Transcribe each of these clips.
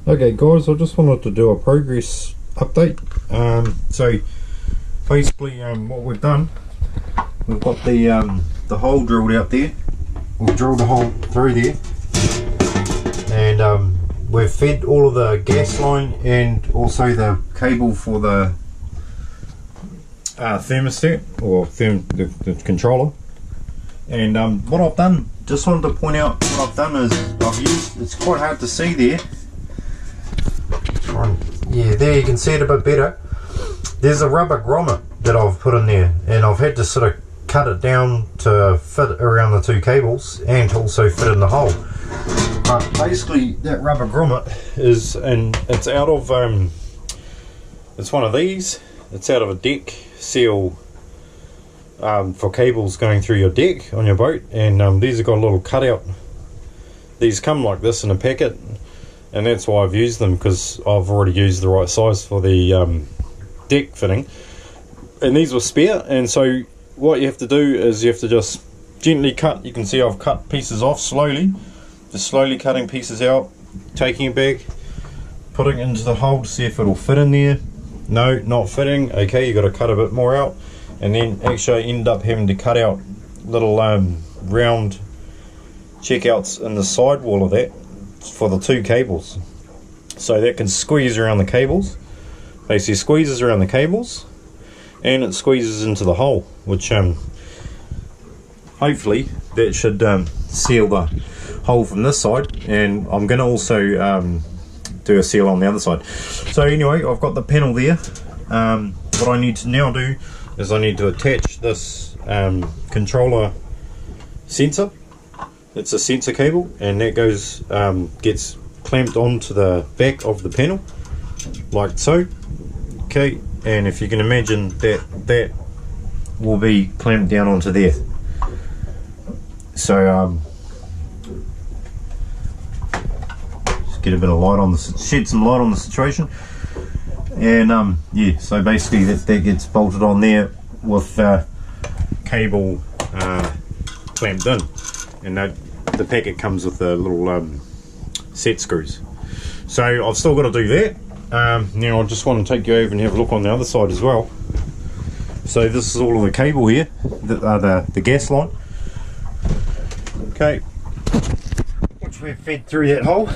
Okay guys, I just wanted to do a progress update. So basically what we've done, we've got the hole drilled out there. We've drilled a hole through there, and we've fed all of the gas line and also the cable for the thermostat, or the controller. And what I've done, just wanted to point out what I've done is I've used, it's quite hard to see there. Yeah, there you can see it a bit better. There's a rubber grommet that I've put in there, and I've had to sort of cut it down to fit around the two cables and also fit in the hole. But basically that rubber grommet is, and it's out of it's one of these. It's out of a deck seal for cables going through your deck on your boat, and these have got a little cutout. These come like this in a packet, and that's why I've used them, because I've already used the right size for the deck fitting, and these were spare. And so what you have to do is you have to just gently cut. You can see I've cut pieces off slowly, just slowly cutting pieces out, taking it back, putting it into the hole to see if it'll fit in there. No, not fitting. Okay, you got to cut a bit more out, and then actually I end up having to cut out little round checkouts in the sidewall of that for the two cables, so that can squeeze around the cables. Basically squeezes around the cables and it squeezes into the hole, which hopefully that should seal the hole from this side, and I'm going to also do a seal on the other side. So anyway, I've got the panel there. What I need to now do is I need to attach this controller sensor. It's a sensor cable, and that goes gets clamped onto the back of the panel like so. Okay, and if you can imagine that will be clamped down onto there. So just get a bit of light on the, shed some light on the situation, and yeah, so basically that gets bolted on there with cable clamped in, and the packet comes with the little set screws. So I've still got to do that. Now I just want to take you over and have a look on the other side as well. So this is all of the cable here, the gas line, okay, which we've fed through that hole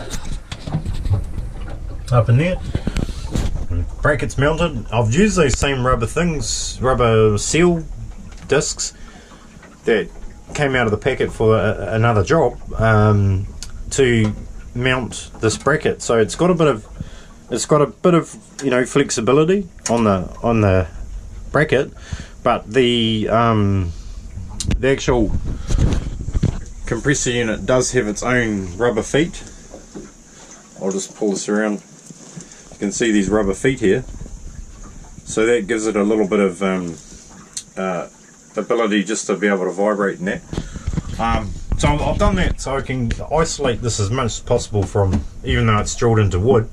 up in there. Brackets mounted. I've used those same rubber things, rubber seal discs that came out of the packet for another job, to mount this bracket. So it's got a bit of you know, flexibility on the bracket, but the actual compressor unit does have its own rubber feet. I'll just pull this around. You can see these rubber feet here, so that gives it a little bit of ability just to be able to vibrate in that. So I've done that so I can isolate this as much as possible from, even though it's drilled into wood,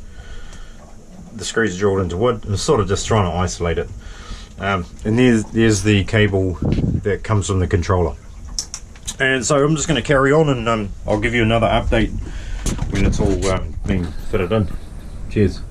the screws are drilled into wood, and sort of just trying to isolate it. And there's the cable that comes from the controller. And so I'm just going to carry on, and I'll give you another update when it's all being fitted in. Cheers.